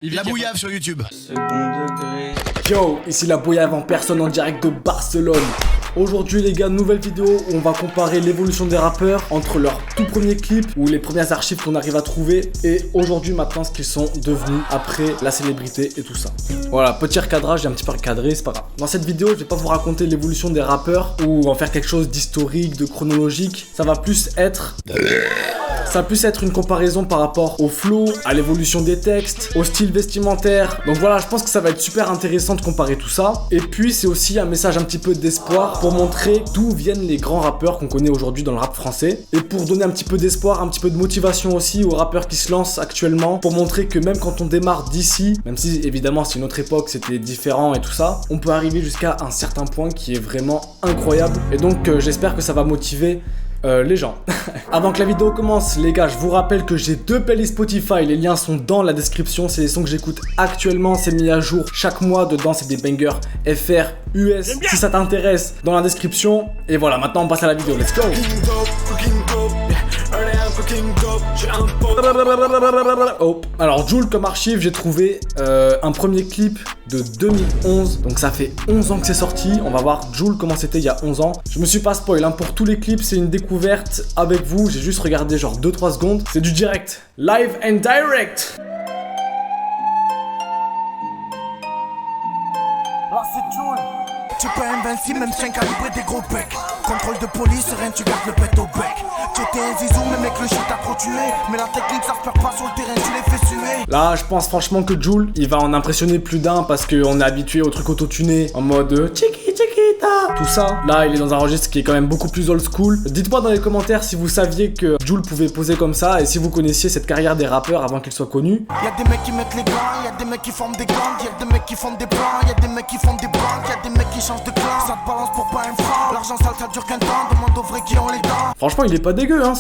La Bouillave sur YouTube. Yo, ici la Bouillave en personne en direct de Barcelone. Aujourd'hui les gars, nouvelle vidéo où on va comparer l'évolution des rappeurs entre leurs tout premiers clips ou les premières archives qu'on arrive à trouver et aujourd'hui maintenant ce qu'ils sont devenus après la célébrité et tout ça. Voilà, petit recadrage, j'ai un petit peu recadré, c'est pas grave. Dans cette vidéo, je vais pas vous raconter l'évolution des rappeurs ou en faire quelque chose d'historique, de chronologique. Ça va plus être une comparaison par rapport au flow, à l'évolution des textes, au style vestimentaire. Donc voilà, je pense que ça va être super intéressant de comparer tout ça. Et puis c'est aussi un message un petit peu d'espoir pour montrer d'où viennent les grands rappeurs qu'on connaît aujourd'hui dans le rap français. Et pour donner un petit peu d'espoir, un petit peu de motivation aussi aux rappeurs qui se lancent actuellement. Pour montrer que même quand on démarre d'ici, même si évidemment c'est une autre époque, c'était différent et tout ça, on peut arriver jusqu'à un certain point qui est vraiment incroyable. Et donc j'espère que ça va motiver les gens. Avant que la vidéo commence, les gars, je vous rappelle que j'ai 2 playlists Spotify, les liens sont dans la description, c'est les sons que j'écoute actuellement, c'est mis à jour chaque mois, dedans c'est des bangers FR, US, si ça t'intéresse, dans la description. Et voilà, maintenant on passe à la vidéo, let's go. Oh. Alors Jul comme archive, j'ai trouvé un premier clip de 2011, donc ça fait 11 ans que c'est sorti. On va voir Jul comment c'était il y a 11 ans. Je me suis pas spoil, hein. Pour tous les clips c'est une découverte avec vous, j'ai juste regardé genre 2-3 secondes. C'est du direct, live and direct. Là c'est Jul. Tu peux invincible, même chien calibré des gros becs. Contrôle de police, rien, tu gardes le pet au bec. Tu étais un zizou, même avec le shit t'as trop tué. Mais la technique ça se perd pas sur le terrain, tu les fais suer. Là, je pense franchement que Jul, il va en impressionner plus d'un parce qu'on est habitué au truc autotuné en mode chiquita, tout ça. Là, il est dans un registre qui est quand même beaucoup plus old school. Dites-moi dans les commentaires si vous saviez que Jul pouvait poser comme ça et si vous connaissiez cette carrière des rappeurs avant qu'ils soient connus. Y'a des mecs qui mettent les gants, y'a des mecs qui forment des gangs, y'a des mecs qui font des plans, y'a des mecs qui font des banques, y'a des mecs qui changent de clan. Ça te balance pour pas un franc. L'argent sale ça dure qu'un temps, demande aux vrais qui ont les dents. Franchement, il est pas dégueu, hein.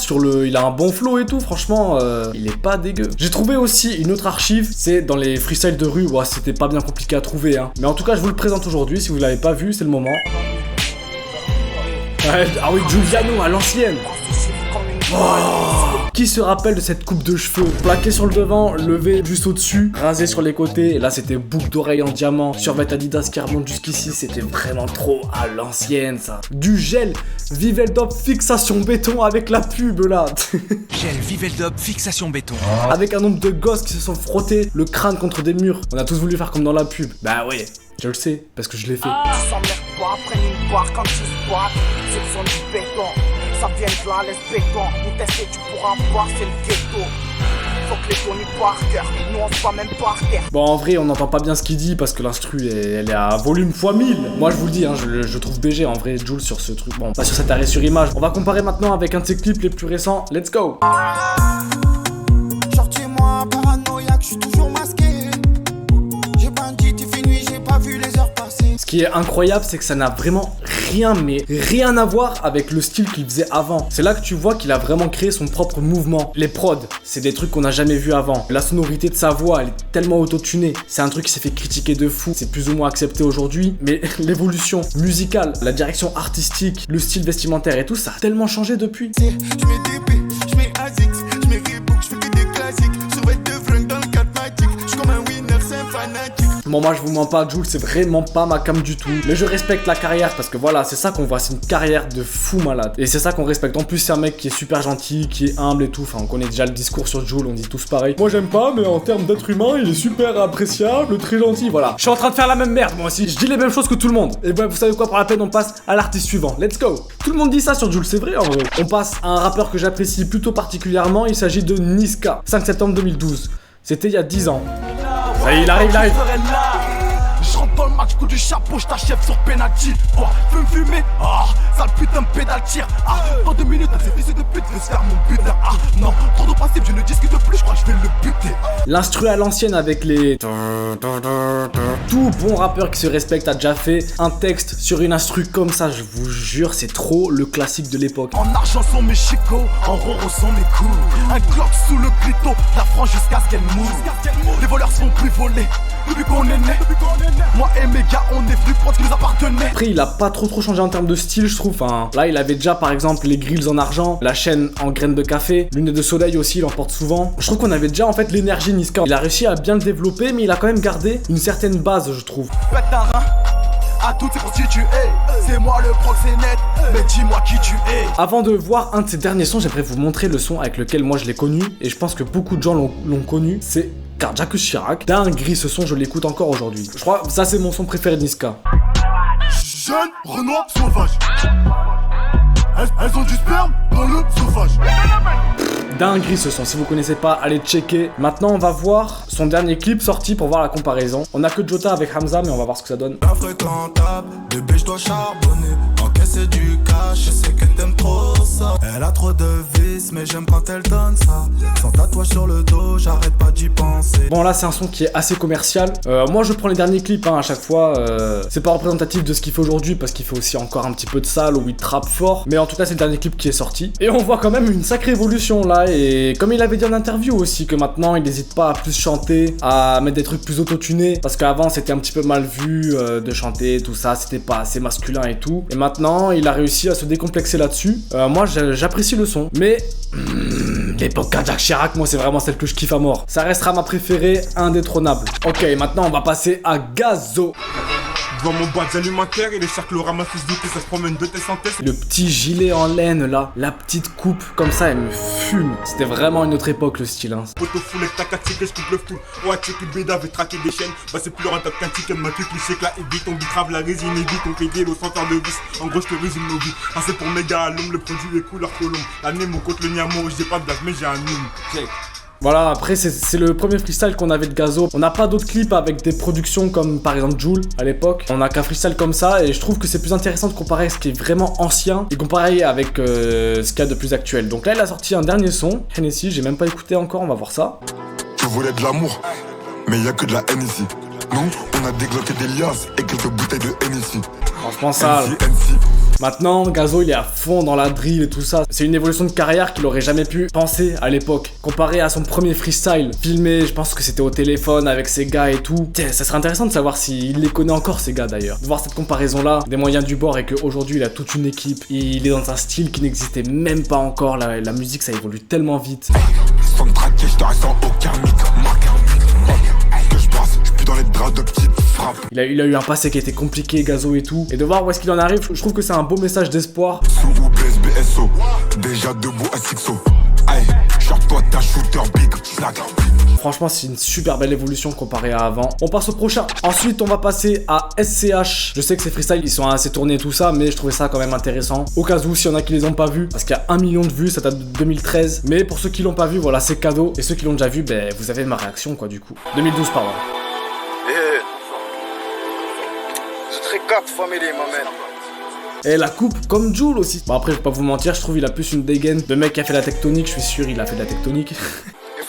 Il a un bon flow et tout, franchement, il est pas dégueu. J'ai trouvé aussi une autre archive, c'est dans les freestyles de rue. Ouais, c'était pas bien compliqué à trouver, hein. Mais en tout cas, je vous le présente aujourd'hui. Si vous l'avez pas vu, c'est le moment. Ouais, ah oui, Giuliano à l'ancienne. Qui se rappelle de cette coupe de cheveux plaquée sur le devant, levée juste au-dessus, rasée sur les côtés. Et là c'était boucle d'oreille en diamant, survêt Adidas qui remonte jusqu'ici. C'était vraiment trop à l'ancienne ça. Du gel Viveldop fixation béton avec la pub là. Gel Viveldop fixation béton. Avec un nombre de gosses qui se sont frottés le crâne contre des murs. On a tous voulu faire comme dans la pub. Bah ouais, je le sais parce que je l'ai fait. S'emmerde pas, prenne une barre quand tu squats. C'est le son du béton. Ça vient de là, laisse béton. Nous tester, tu pourras voir, c'est le ghetto. Faut que les Tony Parker, nous on se voit même par terre. Bon, en vrai, on n'entend pas bien ce qu'il dit parce que l'instru, elle est à volume x 1000. Moi, je vous le dis, hein, je trouve BG en vrai, Jul sur ce truc. Bon, pas sur cet arrêt sur image. On va comparer maintenant avec un de ses clips les plus récents. Let's go. Genre, chez moi, paranoïaque, je suis toujours masqué. J'ai bandit, il fait nuit, j'ai pas vu les heures passer. Ce qui est incroyable, c'est que ça n'a vraiment rien à voir avec le style qu'il faisait avant. C'est là que tu vois qu'il a vraiment créé son propre mouvement. Les prods, c'est des trucs qu'on n'a jamais vu avant. La sonorité de sa voix, elle est tellement autotunée. C'est un truc qui s'est fait critiquer de fou. C'est plus ou moins accepté aujourd'hui. Mais l'évolution musicale, la direction artistique, le style vestimentaire et tout, ça a tellement changé depuis. Je mets DB, je mets Azix, je mets Reebok, je fais que des classiques. Sur de fringues dans le 4 matic. Je suis comme un winner, c'est un fanatique. Bon, moi je vous mens pas, Jul, c'est vraiment pas ma cam du tout. Mais je respecte la carrière parce que voilà, c'est ça qu'on voit, c'est une carrière de fou malade. Et c'est ça qu'on respecte. En plus, c'est un mec qui est super gentil, qui est humble et tout. Enfin, on connaît déjà le discours sur Jul, on dit tous pareil. Moi j'aime pas, mais en termes d'être humain, il est super appréciable, très gentil, voilà. Je suis en train de faire la même merde, moi aussi. Je dis les mêmes choses que tout le monde. Et ouais, vous savez quoi, pour la peine, on passe à l'artiste suivant. Let's go. Tout le monde dit ça sur Jul, c'est vrai en vrai. On passe à un rappeur que j'apprécie plutôt particulièrement. Il s'agit de Niska, 5 septembre 2012. C'était il y a 10 ans. Ça y est, il arrive. Je rentre dans le match, coup du chapeau, je t'achève sur penalty. Oh, veux me fumer, ah, sale putain de pédale tire. Ah, dans 2 minutes, elle s'est fils de pute, veut se faire mon butin. Ah, non, trop de principe, je ne discute plus, je crois que je vais le buter. L'instru à l'ancienne avec les... Tout bon rappeur qui se respecte a déjà fait un texte sur une instru comme ça, je vous jure, c'est trop le classique de l'époque. En argent sont mes chicots, en roro sont mes coups. Un Glock sous le clito, la France jusqu'à ce qu'elle mouve. Les voleurs se font plus voler, depuis qu'on est né. Moi Moi et mes gars, on est venu prendre ce qui nous appartenait. Après, il a pas trop changé en termes de style, je trouve. Enfin, là, il avait déjà, par exemple, les grills en argent, la chaîne en graines de café, lunettes de soleil aussi, il en porte souvent. Je trouve qu'on avait déjà, en fait, l'énergie Niska. Il a réussi à bien le développer, mais il a quand même gardé une certaine base, je trouve. Pète un rein. À toutes ces prostituées, c'est moi le proxénète, mais dis-moi qui tu es. Avant de voir un de ses derniers sons, j'aimerais vous montrer le son avec lequel moi je l'ai connu, et je pense que beaucoup de gens l'ont connu, c'est Jacques Chirac. Dinguerie, ce son, je l'écoute encore aujourd'hui. Je crois que ça c'est mon son préféré de Niska. Jeune Renoir sauvage. Elles ont du sperme dans le sauvage. Dinguerie ce son, si vous connaissez pas, allez checker. Maintenant on va voir son dernier clip sorti pour voir la comparaison. On a que Jota avec Hamza, mais on va voir ce que ça donne. Infréquentable, bébé je dois charbonner, encaisser du cash, je sais que t'aimes trop ça. Elle a trop de vices, mais j'aime quand elle donne ça. Son tatouage sur le dos, j'arrête pas d'y penser. Bon là c'est un son qui est assez commercial. Moi je prends les derniers clips à chaque fois. C'est pas représentatif de ce qu'il fait aujourd'hui parce qu'il fait aussi encore un petit peu de salle où il trappe fort. Mais en tout cas c'est le dernier clip qui est sorti. Et on voit quand même une sacrée évolution là. Et comme il avait dit en interview aussi que maintenant il n'hésite pas à plus chanter, à mettre des trucs plus autotunés. Parce qu'avant c'était un petit peu mal vu de chanter, tout ça, c'était pas assez masculin et tout. Et maintenant il a réussi à se décomplexer là-dessus. Moi j'apprécie le son. Mais l'époque Jacques Chirac, moi c'est vraiment celle que je kiffe à mort. Ça restera ma préférée, indétrônable. Ok, maintenant on va passer à Gazo. Devant mon boîte alimentaire et les cercles ramassent du coup ça se promène de tes synthèses. Le petit gilet en laine là, la petite coupe comme ça, elle me fume. C'était vraiment une autre époque le style hein. Photo full avec ta 4 que je coupe le tout. Ouais, tu sais que le béda avait traqué des chaînes. Bah c'est plus rentable qu'un ticket de ma cliché que la évite. On bitrave la résine évite, on fait des au centre de vis. En gros je te résume nos vies. Ah c'est pour méga à l'homme, le produit est couleur colombe. L'année mon compte le niamo, j'ai pas de blague mais j'ai un mime. Check. Voilà, après c'est le premier freestyle qu'on avait de Gazo. On n'a pas d'autres clips avec des productions comme par exemple Jul à l'époque. On a qu'un freestyle comme ça et je trouve que c'est plus intéressant de comparer ce qui est vraiment ancien et comparer avec ce qu'il y a de plus actuel. Donc là il a sorti un dernier son, Hennessy, j'ai même pas écouté encore, on va voir ça. Tu voulais de l'amour, mais y a que de la haine ici. Non, on a dégloqué des liasses et quelques bouteilles de Hennessy. Franchement ça... Maintenant, Gazo il est à fond dans la drill et tout ça. C'est une évolution de carrière qu'il aurait jamais pu penser à l'époque. Comparé à son premier freestyle, filmé, je pense que c'était au téléphone avec ses gars et tout. Tiens, ça serait intéressant de savoir s'il les connaît encore ces gars d'ailleurs. De voir cette comparaison là, des moyens du bord et qu'aujourd'hui il a toute une équipe. Il est dans un style qui n'existait même pas encore. La musique ça évolue tellement vite. Sans me traquer, je te reste en aucun mythe. Que je passe, je suis plus dans les draps de petites frappes. Il a eu un passé qui était compliqué, Gazo et tout. Et de voir où est-ce qu'il en arrive, je trouve que c'est un beau message d'espoir. Sous ou BSO, déjà debout à Sixo. Aïe, short-toi ta shooter big, slack. Franchement, c'est une super belle évolution comparée à avant. On passe au prochain. Ensuite, on va passer à SCH. Je sais que ces freestyles, ils sont assez tournés et tout ça, mais je trouvais ça quand même intéressant. Au cas où, s'il y en a qui les ont pas vus, parce qu'il y a 1 million de vues, ça date de 2013. Mais pour ceux qui l'ont pas vu, voilà, c'est cadeau. Et ceux qui l'ont déjà vu, ben, vous avez ma réaction, quoi, du coup. 2012, pardon. Et la coupe comme Jul aussi. Bon après je vais pas vous mentir, je trouve il a plus une dégaine de mec qui a fait la tectonique, je suis sûr il a fait de la tectonique.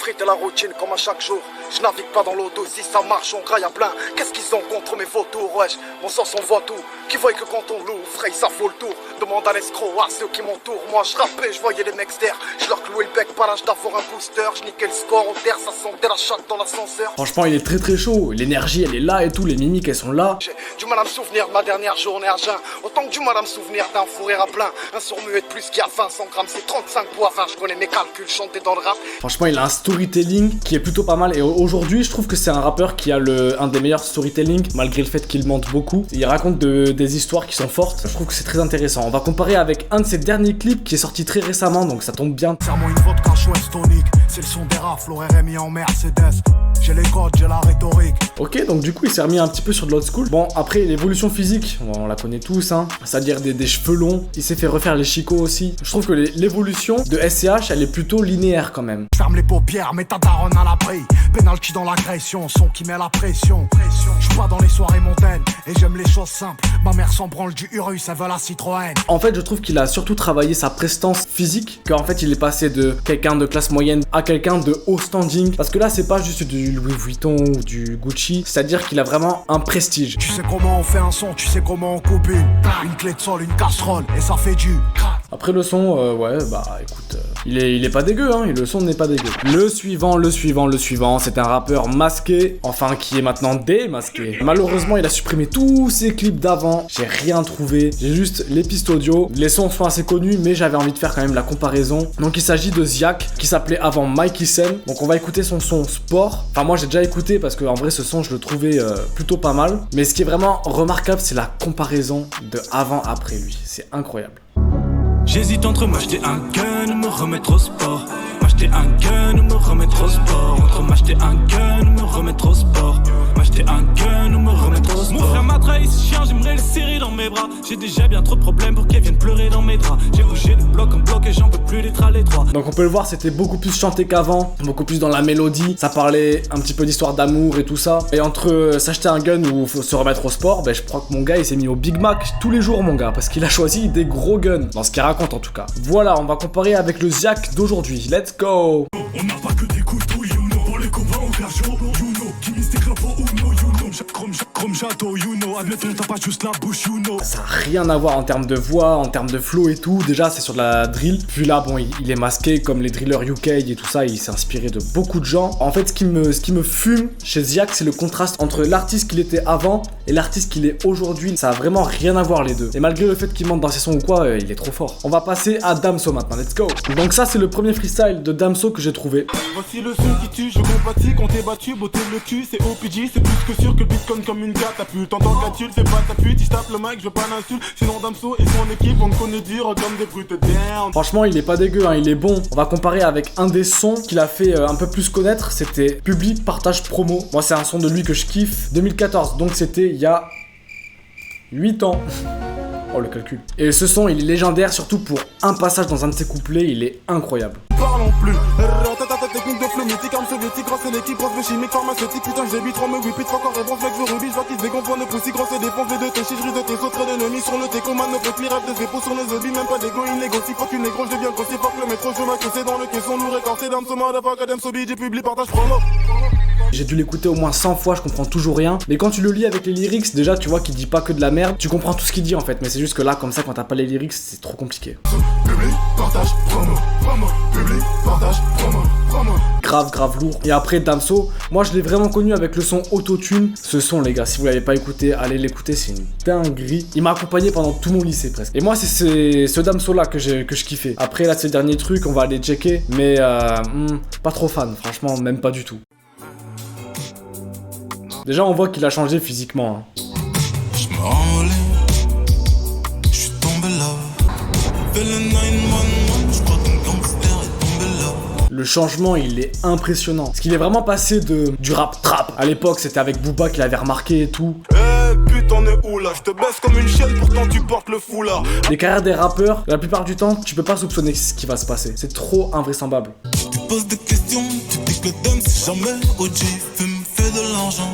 De la routine comme à chaque jour. Je navigue pas dans l'auto, si ça marche on graille à plein. Qu'est-ce qu'ils ont contre mes vautours, wesh. Mon sens on voit tout. Qui voient que quand on loue, Frey ça vaut le tour. Demande à l'escroc, à ceux qui m'entourent. Moi je rappais, je voyais les mecs terre. Je leur clouais le bec par l'âge d'avoir un booster. Je niquais le score en terre, ça sentait la chatte dans l'ascenseur. Franchement il est très chaud, l'énergie elle est là et tout, les mimiques elles sont là. J'ai du mal à me souvenir de ma dernière journée à jeun. Autant que du mal à me souvenir d'un fou rire à plein. Un sourd muet de plus qui a 500 grammes, c'est 35 poids 20. Je connais mes calculs, chanter dans le rap. Franchement il a un storytelling qui est plutôt pas mal et aujourd'hui je trouve que c'est un rappeur qui a un des meilleurs storytelling malgré le fait qu'il mente beaucoup. Il raconte des histoires qui sont fortes, je trouve que c'est très intéressant. On va comparer avec un de ses derniers clips qui est sorti très récemment donc ça tombe bien. Serre-moi une vodka chouette tonique, c'est le son des rafles, RMI en Mercedes. J'ai les codes, j'ai la rhétorique. Ok, donc du coup il s'est remis un petit peu sur de l'old school. Bon après l'évolution physique, on la connaît tous hein, c'est-à-dire des cheveux longs. Il s'est fait refaire les chicots aussi. Je trouve que l'évolution de SCH elle est plutôt linéaire quand même. Ferme les paupières, mets ta daronne à l'abri. Penalty dans l'agression, son qui met la pression. J'suis pas dans les soirées montaines et j'aime les choses simples. Ma mère s'en branle du Urus, elle veut la Citroën. En fait je trouve qu'il a surtout travaillé sa prestance physique, qu'en fait il est passé de quelqu'un de classe moyenne à quelqu'un de haut standing. Parce que là c'est pas juste du Louis Vuitton ou du Gucci, c'est-à-dire qu'il a vraiment un prestige. Tu sais comment on fait un son, tu sais comment on coupe une clé de sol, une casserole et ça fait du. Après le son, ouais, bah écoute, il est pas dégueu, hein, le son n'est pas dégueu. Le suivant, c'est un rappeur masqué, enfin qui est maintenant démasqué. Malheureusement, il a supprimé tous ses clips d'avant, j'ai rien trouvé, j'ai juste les pistes audio. Les sons sont assez connus, mais j'avais envie de faire quand même la comparaison. Donc il s'agit de Ziak, qui s'appelait avant Mikey Sen. Donc on va écouter son son Sport. Enfin moi j'ai déjà écouté parce que en vrai ce son je le trouvais plutôt pas mal. Mais ce qui est vraiment remarquable, c'est la comparaison de avant-après lui. C'est incroyable. J'hésite entre m'acheter un gun ou me remettre au sport. M'acheter un gun ou me remettre au sport. Entre m'acheter un gun ou me remettre au sport. M'acheter un gun ou me remettre au sport. Mon frère m'a trahi, ce chien, j'aimerais le serrer dans mes bras. J'ai déjà bien trop de problèmes pour qu'elle vienne pleurer dans mes draps. J'ai bougé de bloc en bloc et j'en peux plus d'être à l'étroit. Donc on peut le voir, c'était beaucoup plus chanté qu'avant, beaucoup plus dans la mélodie. Ça parlait un petit peu d'histoire d'amour et tout ça. Et entre s'acheter un gun ou se remettre au sport, ben je crois que mon gars il s'est mis au Big Mac tous les jours mon gars. Parce qu'il a choisi des gros guns, dans ce qu'il raconte en tout cas. Voilà, on va comparer avec le Ziak d'aujourd'hui. Let's go. On n'a pas que des couteaux, you know. Pour les copains au clash, you know. Qui mise des clopes au Uno, you know. Chrome château, you know. Admettons, t'as pas juste la bouche, you know. Ça a rien à voir en termes de voix, en termes de flow et tout. Déjà, c'est sur de la drill. Puis là, bon, il est masqué comme les drillers UK et tout ça. Il s'est inspiré de beaucoup de gens. En fait, ce qui me fume chez Ziak, c'est le contraste entre l'artiste qu'il était avant et l'artiste qu'il est aujourd'hui. Ça a vraiment rien à voir les deux. Et malgré le fait qu'il mente dans ses sons ou quoi, il est trop fort. On va passer à Damso maintenant. Let's go. Donc ça, c'est le premier freestyle de Damso que j'ai trouvé. Voici le son qui tue, je compatis quand t'es battu, beauté le cul, c'est OPG, c'est plus que sûr que le bitcoin comme une carte, t'as pu, t'entends qu'à-tu, c'est pas ta pute, il tape le mic, je veux pas d'insulte, sinon Damso et son équipe, on me connaît dur comme des brutes down. Franchement, il est pas dégueu, hein, il est bon. On va comparer avec un des sons qu'il a fait un peu plus connaître, c'était Public Partage Promo. Moi, c'est un son de lui que je kiffe, 2014, donc c'était il y a 8 ans. Oh le calcul. Et ce son il est légendaire surtout pour un passage dans un de ses couplets, il est incroyable. Parlons plus. Technique de flow mythique, arme soviétique, grosse c'est l'équipe, grosse chimique, pharmaceutique, putain j'habite trop me whippit, encore réponse mec je rubis, je vois qu'ils se décompondent, poussi, grosse défense, les deux tes chiffres de tes autres ennemis sur le técoman, ne peut plus rêve de zépo sur nos zombies, même pas d'égo, il négocie, faut qu'une négro, je deviens grossier, faut que le métro, je m'accroche dans le caisson, lourd et corsé, Damso, motherfucker, Damso, BG, publie, partage, promo. J'ai dû l'écouter au moins 100 fois, je comprends toujours rien. Mais quand tu le lis avec les lyrics, déjà tu vois qu'il dit pas que de la merde. Tu comprends tout ce qu'il dit en fait. Mais c'est juste que là, comme ça, quand t'as pas les lyrics, c'est trop compliqué. Publie, partage, promo, promo, publie, partage, promo, promo. Grave lourd. Et après Damso, moi je l'ai vraiment connu avec le son Autotune. Ce son les gars, si vous l'avez pas écouté, allez l'écouter, c'est une dinguerie. Il m'a accompagné pendant tout mon lycée presque. Et moi c'est ce Damso là que je kiffais. Après là ces derniers trucs, on va aller checker. Mais pas trop fan, franchement, même pas du tout. Déjà on voit qu'il a changé physiquement hein. Je me rends j'suis tombé là. Fais le 911, j'crois qu'un gangster est tombé là. Le changement il est impressionnant. Parce qu'il est vraiment passé du rap trap. À l'époque c'était avec Booba qu'il avait remarqué et tout. Putain on est où là? Je te baisse comme une chienne pourtant tu portes le foulard. Les carrières des rappeurs, la plupart du temps tu peux pas soupçonner ce qui va se passer. C'est trop invraisemblable. Tu poses des questions, tu dis que le dame c'est jamais OG, fume, fait de l'argent.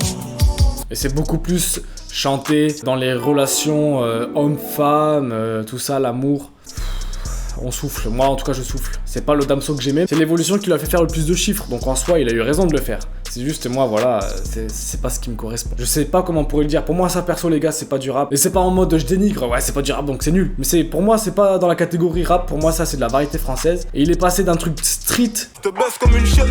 Et c'est beaucoup plus chanté dans les relations homme-femme, tout ça, l'amour. On souffle, moi en tout cas je souffle. C'est pas le Damso que j'aimais, c'est l'évolution qui lui a fait faire le plus de chiffres. Donc en soi il a eu raison de le faire. C'est juste moi voilà, c'est pas ce qui me correspond. Je sais pas comment on pourrait le dire, pour moi ça perso les gars c'est pas du rap. Et c'est pas en mode je dénigre, ouais c'est pas du rap donc c'est nul. Mais pour moi c'est pas dans la catégorie rap, pour moi ça c'est de la variété française. Et il est passé d'un truc street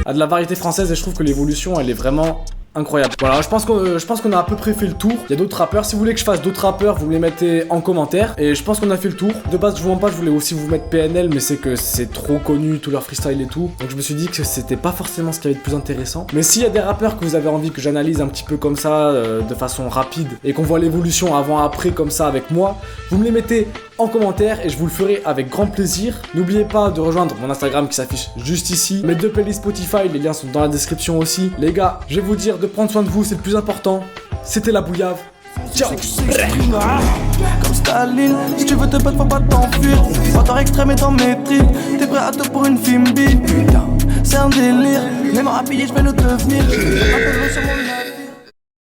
à de la variété française et je trouve que l'évolution elle est vraiment incroyable. Voilà, je pense qu'on a à peu près fait le tour. Il y a d'autres rappeurs. Si vous voulez que je fasse d'autres rappeurs, vous me les mettez en commentaire. Et je pense qu'on a fait le tour. De base, je vous mens pas, je voulais aussi vous mettre PNL, mais c'est que c'est trop connu, tout leur freestyle et tout. Donc je me suis dit que c'était pas forcément ce qui avait de plus intéressant. Mais s'il y a des rappeurs que vous avez envie que j'analyse un petit peu comme ça, de façon rapide, et qu'on voit l'évolution avant-après comme ça avec moi, vous me les mettez en commentaire et je vous le ferai avec grand plaisir. N'oubliez pas de rejoindre mon Instagram qui s'affiche juste ici. Mes 2 playlists Spotify, les liens sont dans la description aussi. Les gars, je vais vous dire de prendre soin de vous, c'est le plus important. C'était la Bouillave. Ciao. Comme Staline, si tu veux te battre, faut pas t'enfuir. Moteur extrême et dans mes tripes. T'es prêt à tout pour une film, putain, c'est un délire. Même rapide, je vais le devenir.